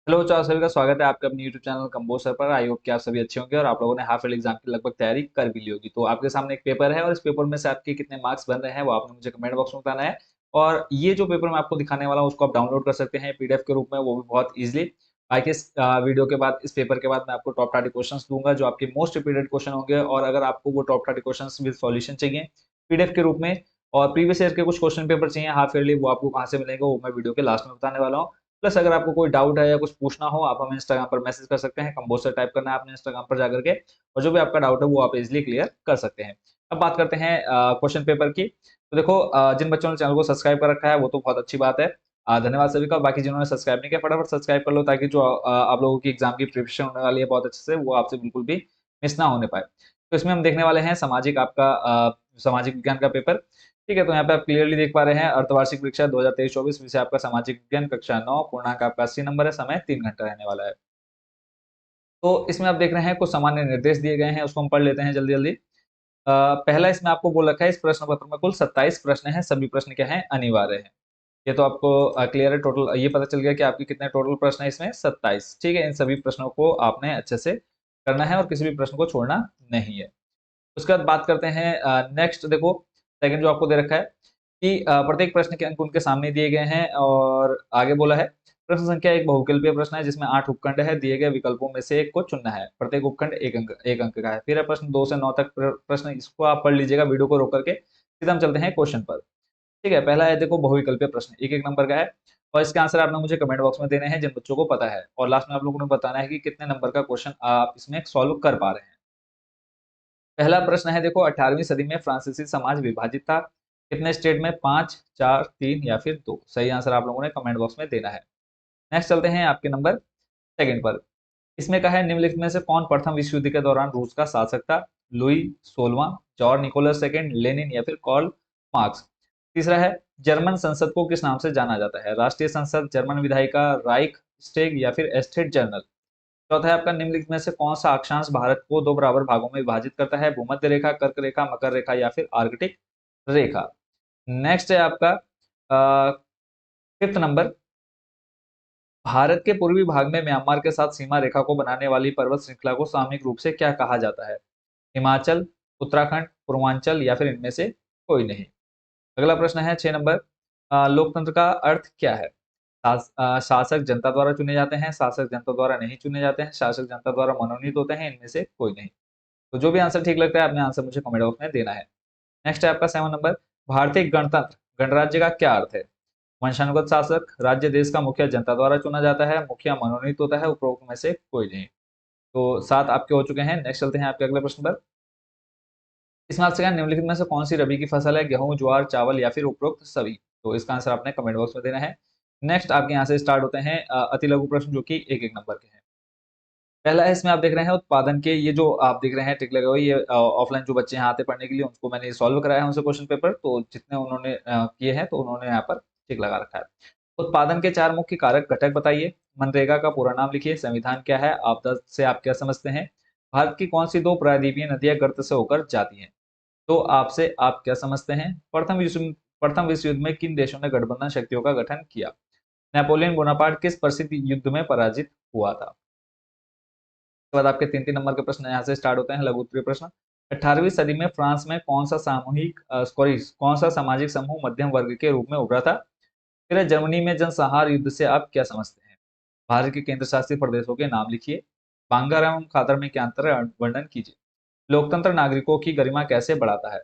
Hello चार सभी का स्वागत है आपके अपने यूट्यूब चैनल कंबोज सर पर। आई होप कि आप सभी अच्छे होंगे और आप लोगों ने हाफ ईयर एग्जाम की लगभग तैयारी कर भी ली होगी। तो आपके सामने एक पेपर है और इस पेपर में से आपके कितने मार्क्स बन रहे हैं वो आपने मुझे कमेंट बॉक्स में बताना है। और ये जो पेपर मैं आपको दिखाने वाला हूँ उसको आप डाउनलोड कर सकते हैं पीडीएफ के रूप में, वो भी बहुत ईजिली। बाकी इस वीडियो के बाद, इस पेपर के बाद मैं आपको टॉप 30 क्वेश्चन दूंगा जो आपके मोस्ट रिपीटेड क्वेश्चन होंगे। और अगर आपको वो टॉप 30 क्वेश्चन विद सॉल्यूशन चाहिए पीडीएफ के रूप में और प्रीवियस ईयर के कुछ क्वेश्चन पेपर चाहिए हाफ ईयरली, वो आपको कहाँ से मिलेंगे वो मैं वीडियो के लास्ट में बताने वाला हूँ। प्लस अगर आपको कोई डाउट है या कुछ पूछना हो आप हमें इंस्टाग्राम पर मैसेज कर सकते हैं। कंबोज से टाइप करना है आपने इंस्टाग्राम पर जाकर के, और जो भी आपका डाउट है वो आप इजीली क्लियर कर सकते हैं। अब बात करते हैं क्वेश्चन पेपर की। तो देखो, जिन बच्चों ने चैनल को सब्सक्राइब कर रखा है वो तो बहुत अच्छी बात है। धन्यवाद सभी का। बाकी जिन्होंने सब्सक्राइब नहीं किया फटाफट सब्सक्राइब कर लो, ताकि जो आप लोगों की एग्जाम की प्रिपरेशन होने वाली है बहुत अच्छे से, वो आपसे बिल्कुल भी मिस ना होने पाए। तो इसमें हम देखने वाले हैं सामाजिक, आपका सामाजिक विज्ञान का पेपर। ठीक है, तो यहाँ पे आप क्लियरली देख पा रहे हैं अर्धवार्षिक परीक्षा 2023-24 विषय आपका सामाजिक विज्ञान, कक्षा 9, पूर्णांक आपका 80 नंबर है, समय 3 घंटा रहने वाला है। तो इसमें आप देख रहे हैं कुछ सामान्य निर्देश दिए गए हैं, उसको हम पढ़ लेते हैं जल्दी जल्दी। पहला इसमें आपको बोल रखा है, इस प्रश्न पत्र में कुल 27 प्रश्न हैं, सभी प्रश्न क्या हैं, अनिवार्य हैं। ये तो आपको क्लियर है, टोटल ये पता चल गया कि आपके कितने टोटल प्रश्न है इसमें, 27। ठीक है, इन सभी प्रश्नों को आपने अच्छे से करना है और किसी भी प्रश्न को छोड़ना नहीं है। उसके बाद बात करते हैं नेक्स्ट। देखो, सेकंड जो आपको दे रखा है कि प्रत्येक प्रश्न के अंक उनके सामने दिए गए हैं, और आगे बोला है प्रश्न संख्या एक बहुविकल्पीय प्रश्न है जिसमें 8 उपखंड है, दिए गए विकल्पों में से एक को चुनना है, प्रत्येक उपखंड एक अंक का है। फिर है प्रश्न 2 से 9 तक प्रश्न, इसको आप पढ़ लीजिएगा वीडियो को रोक करके। सीधा हम चलते हैं क्वेश्चन पर। ठीक है, पहला है देखो बहुविकल्पीय प्रश्न, एक एक नंबर का है, और इसके आंसर आपने मुझे कमेंट बॉक्स में देने हैं जिन बच्चों को पता है, और लास्ट में आप लोगों ने बताना है कि कितने नंबर का क्वेश्चन आप इसमें सॉल्व कर पा रहे हैं। पहला प्रश्न है देखो, 18वीं सदी में फ्रांसीसी समाज विभाजित था, कितने स्टेट में, 5, 4, 3 या फिर 2। सही आंसर आप लोगों ने कमेंट बॉक्स में देना है। नेक्स्ट चलते हैं आपके नंबर सेकंड पर। इसमें कहा है निम्नलिखित में से कौन प्रथम विश्व युद्ध के दौरान रूस का शासक था, लुई 16वां, जॉर्ज निकोलस सेकंड, लेनिन या फिर कार्ल मार्क्स। तीसरा है जर्मन संसद को किस नाम से जाना जाता है, राष्ट्रीय संसद, जर्मन विधायिका, राइक स्टेग या फिर एस्टेट जर्नल। चौथा है आपका निम्नलिखित में से कौन सा अक्षांश भारत को दो बराबर भागों में विभाजित करता है, भूमध्य रेखा, कर्क रेखा, मकर रेखा या फिर आर्कटिक रेखा। नेक्स्ट है आपका फिफ्थ नंबर, भारत के पूर्वी भाग में म्यांमार के साथ सीमा रेखा को बनाने वाली पर्वत श्रृंखला को सामूहिक रूप से क्या कहा जाता है, हिमाचल, उत्तराखंड, पूर्वांचल या फिर इनमें से कोई नहीं। अगला प्रश्न है 6 नंबर, लोकतंत्र का अर्थ क्या है, शासक जनता द्वारा चुने जाते हैं, शासक जनता द्वारा नहीं चुने जाते हैं, शासक जनता द्वारा मनोनीत होते हैं, इनमें से कोई नहीं। तो जो भी आंसर ठीक लगता है अपने आंसर मुझे कमेंट बॉक्स में देना है। नेक्स्ट है आपका 7 नंबर, भारतीय गणतंत्र गणराज्य का क्या अर्थ है, वंशानुगत शासक, राज्य देश का मुखिया जनता द्वारा चुना जाता है, मुखिया मनोनीत होता है, उपरोक्त में से कोई नहीं। तो 7 आपके हो चुके हैं। नेक्स्ट चलते हैं आपके अगले प्रश्न पर। इसमें आपसे कहा निम्नलिखित में से कौन सी रबी की फसल है, गेहूं, ज्वार, चावल या फिर उपरोक्त सभी। तो इसका आंसर आपने कमेंट बॉक्स में देना है। नेक्स्ट आपके यहाँ से स्टार्ट होते हैं अति लघु प्रश्न जो कि एक एक नंबर के हैं। पहला है, इसमें आप देख रहे हैं उत्पादन के, ये जो आप देख रहे हैं टिक लगे हुए, ये ऑफलाइन जो बच्चे यहाँ आते पढ़ने के लिए उनको मैंने सॉल्व कराया है उनसे क्वेश्चन पेपर, तो जितने उन्होंने किए हैं तो उन्होंने यहाँ पर टिक लगा रखा है। उत्पादन के 4 मुख्य कारक घटक बताइए, मनरेगा का पूरा नाम लिखिए, संविधान क्या है, आपदा से आप क्या समझते हैं, भारत की कौन सी 2 प्रायद्वीपीय नदियां गर्त से होकर जाती हैं, तो आपसे आप क्या समझते हैं, प्रथम विश्व युद्ध में किन देशों ने गठबंधन शक्तियों का गठन किया, नेपोलियन बोनापार्ट किस प्रसिद्ध युद्ध में पराजित हुआ था। उसके बाद आपके 3-3 नंबर के प्रश्न यहाँ से स्टार्ट होते हैं, लघु उत्तरीय प्रश्न। 18वीं सदी में फ्रांस में कौन सा सामाजिक समूह मध्यम वर्ग के रूप में उभरा था। फिर है, जर्मनी में जनसंहार युद्ध से आप क्या समझते हैं, भारत के केंद्र शासित प्रदेशों के नाम लिखिए, बांगर एवं खादर में क्या अंतर है, वर्णन कीजिए, लोकतंत्र नागरिकों की गरिमा कैसे बढ़ाता है,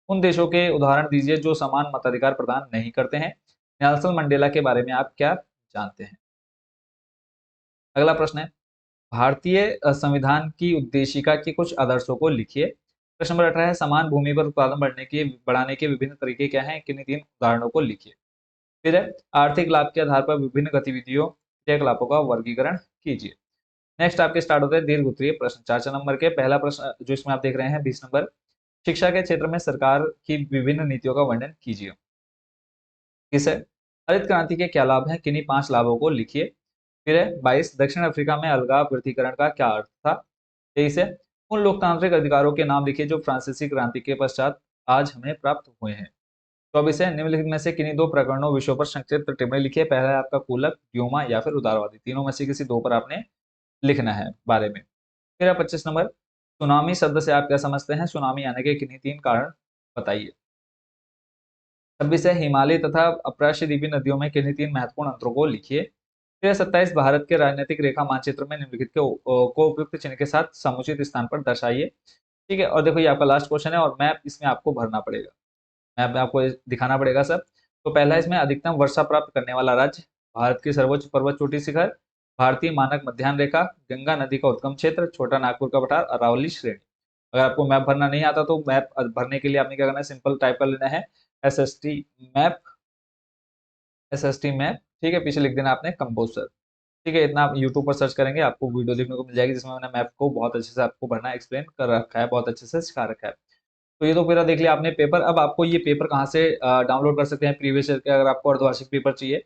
उन देशों के उदाहरण दीजिए जो समान मताधिकार प्रदान नहीं करते हैं, नेल्सन मंडेला के बारे में आप क्या जानते हैं। अगला प्रश्न है, भारतीय संविधान की उद्देशिका के कुछ आदर्शों को लिखिए। प्रश्न नंबर 18 है, समान भूमि पर उत्पादन बढ़ाने के विभिन्न तरीके क्या हैं, किन्हीं 3 उदाहरणों को लिखिए। फिर है, आर्थिक लाभ के आधार पर विभिन्न गतिविधियों, क्रियाकलापों का वर्गीकरण कीजिए। नेक्स्ट आपके स्टार्ट होते हैं दीर्घ उत्तरीय प्रश्न, 4 नंबर के। पहला प्रश्न जो इसमें आप देख रहे हैं 20 नंबर, शिक्षा के क्षेत्र में सरकार की विभिन्न नीतियों का वर्णन कीजिए। किस है, हरित क्रांति के क्या लाभ हैं, किन्हीं 5 लाभों को लिखिए। फिर है 22, दक्षिण अफ्रीका में अलगाव प्रथिकरण का क्या अर्थ था। 23 है, उन लोकतांत्रिक अधिकारों के नाम लिखिए जो फ्रांसीसी क्रांति के पश्चात आज हमें प्राप्त हुए हैं। 24 है, निम्नलिखित में से किन्हीं दो प्रकरणों विषयों पर संक्षिप्त टिप्पणी लिखिए। पहला है आपका कूलक, ड्यूमा या फिर उदारवादी। तीनों में से किसी दो पर आपने लिखना है बारे में। फिर 25 नंबर, सुनामी शब्द से आप क्या समझते हैं? सुनामी आने के किन्हीं तीन कारण बताइए। 26 है, हिमालय तथा अपराशिदीपी नदियों में किन्हीं तीन महत्वपूर्ण अंतरों को लिखिए। फिर 27, भारत के राजनीतिक रेखा मानचित्र में निम्नलिखित को उपयुक्त चिन्ह के साथ समुचित स्थान पर दर्शाइए। ठीक है, और देखो ये आपका लास्ट क्वेश्चन है और मैप इसमें आपको भरना पड़ेगा, मैप में आपको दिखाना पड़ेगा सब। तो पहला इसमें अधिकतम वर्षा प्राप्त करने वाला राज्य, भारत की सर्वोच्च पर्वत चोटी शिखर, भारतीय मानक मध्याह्न रेखा, गंगा नदी का उद्गम क्षेत्र, छोटा नागपुर का पठार, अरावली श्रेणी। अगर आपको मैप भरना नहीं आता तो मैप भरने के लिए आपने क्या करना है, सिंपल टाइप कर लेना है S S T map, S S T map. ठीक है, पीछे लिख देना आपने कंपोजर। ठीक है, इतना आप यूट्यूब पर सर्च करेंगे आपको वीडियो देखने को मिल जाएगी जिसमें मैंने मैप को बहुत अच्छे से आपको भरना एक्सप्लेन कर रखा है, बहुत अच्छे से सिखा रखा है। तो ये तो पूरा देख लिया आपने पेपर। अब आपको ये पेपर कहाँ से डाउनलोड कर सकते हैं प्रीवियस ईयर के, अगर आपको अर्धवार्षिक पेपर चाहिए,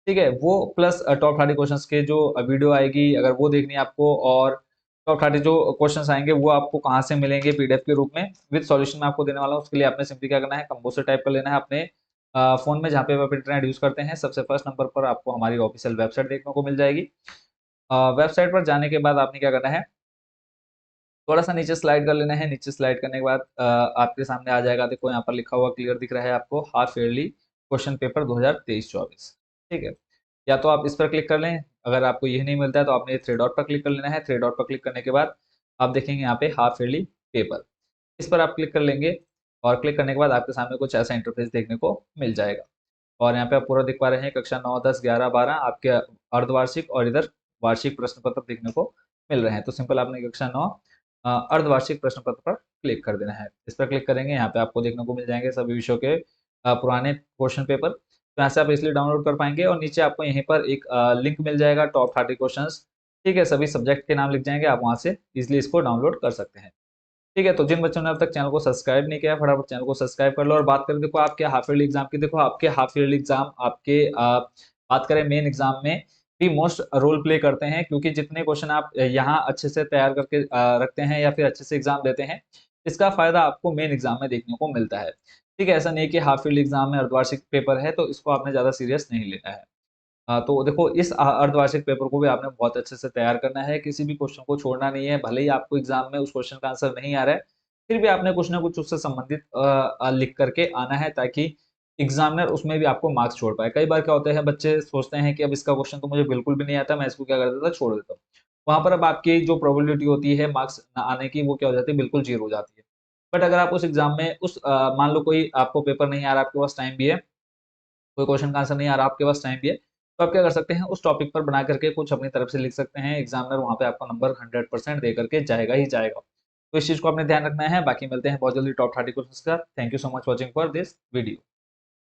ठीक है, वो प्लस टॉप 30 क्वेश्चंस के जो वीडियो आएगी अगर वो देखनी है आपको, और टॉप 30 जो क्वेश्चंस आएंगे वो आपको कहाँ से मिलेंगे पीडीएफ के रूप में विद सॉल्यूशन में आपको देने वाला हूँ। उसके लिए आपने सिंपली क्या करना है, कंपोजर टाइप कर लेना है अपने फोन में, जहाँ पे आप इंटरनेट यूज करते हैं। सबसे फर्स्ट नंबर पर आपको हमारी ऑफिशियल वेबसाइट देखने को मिल जाएगी। वेबसाइट पर जाने के बाद आपने क्या करना है, थोड़ा सा नीचे स्लाइड कर लेना है। नीचे स्लाइड करने के बाद आपके सामने आ जाएगा, देखो यहाँ पर लिखा हुआ क्लियर दिख रहा है आपको, हाफ ईयरली क्वेश्चन पेपर 2023-24। ठीक है, या तो आप इस पर क्लिक कर लें, अगर आपको यही नहीं मिलता है तो आपने थ्री डॉट पर क्लिक कर लेना है। थ्री डॉट पर क्लिक करने के बाद आप देखेंगे यहाँ पे हाफ ईयरली पेपर, इस पर आप क्लिक कर लेंगे और क्लिक करने के बाद आपके सामने कुछ ऐसा इंटरफेस देखने को मिल जाएगा। और यहाँ पे आप पूरा देख पा रहे हैं कक्षा 9, 10, 11, 12 आपके अर्धवार्षिक और इधर वार्षिक प्रश्न पत्र देखने को मिल रहे हैं। तो सिंपल आपने कक्षा 9 अर्धवार्षिक प्रश्न पत्र पर क्लिक कर देना है। इस पर क्लिक करेंगे, यहाँ पे आपको देखने को मिल जाएंगे सभी विषयों के पुराने क्वेश्चन पेपर। तो यहाँ से आप इसलिए डाउनलोड कर पाएंगे और नीचे आपको यहीं पर एक लिंक मिल जाएगा टॉप 30 क्वेश्चन। ठीक है, सभी सब्जेक्ट के नाम लिख जाएंगे, आप वहाँ से इजिली इसको डाउनलोड कर सकते हैं। ठीक है, तो जिन बच्चों ने अब तक चैनल को सब्सक्राइब नहीं किया है फटाफट चैनल को सब्सक्राइब कर लो। और बात करें देखो आपके हाफ ईयरली एग्जाम की, देखो आपके हाफ ईयरली एग्जाम आपके बात करें मेन एग्जाम में भी मोस्ट रोल प्ले करते हैं, क्योंकि जितने क्वेश्चन आप यहाँ अच्छे से तैयार करके रखते हैं या फिर अच्छे से एग्जाम देते हैं, इसका फायदा आपको मेन एग्जाम में देखने को मिलता है। ठीक है, ऐसा नहीं कि हाफ ईयरली एग्जाम में अर्धवार्षिक पेपर है तो इसको आपने ज्यादा सीरियस नहीं लेना है। तो देखो इस अर्धवार्षिक पेपर को भी आपने बहुत अच्छे से तैयार करना है, किसी भी क्वेश्चन को छोड़ना नहीं है। भले ही आपको एग्जाम में उस क्वेश्चन का आंसर नहीं आ रहा है, फिर भी आपने कुछ ना कुछ उससे संबंधित लिख करके आना है, ताकि एग्जामिनर उसमें भी आपको मार्क्स छोड़ पाए। कई बार क्या होता है, बच्चे सोचते हैं कि अब इसका क्वेश्चन तो मुझे बिल्कुल भी नहीं आता, मैं इसको क्या कर देता, छोड़ देता हूँ। वहां पर अब आपकी जो प्रोबेबिलिटी होती है मार्क्स आने की, वो क्या हो जाती है, बिल्कुल जीरो हो जाती है। बट अगर आप उस एग्जाम में मान लो कोई आपको पेपर नहीं आ रहा, आपके पास टाइम भी है, कोई क्वेश्चन का आंसर नहीं आ रहा, आपके पास टाइम भी है, तो आप क्या कर सकते हैं, उस टॉपिक पर बना करके कुछ अपनी तरफ से लिख सकते हैं। एग्जामिनर वहां पे आपका नंबर 100% दे करके जाएगा ही जाएगा। तो इस चीज को आपने ध्यान रखना है। बाकी मिलते हैं बहुत जल्दी टॉप 30 क्वेश्चन का। Thank you so much watching for this video.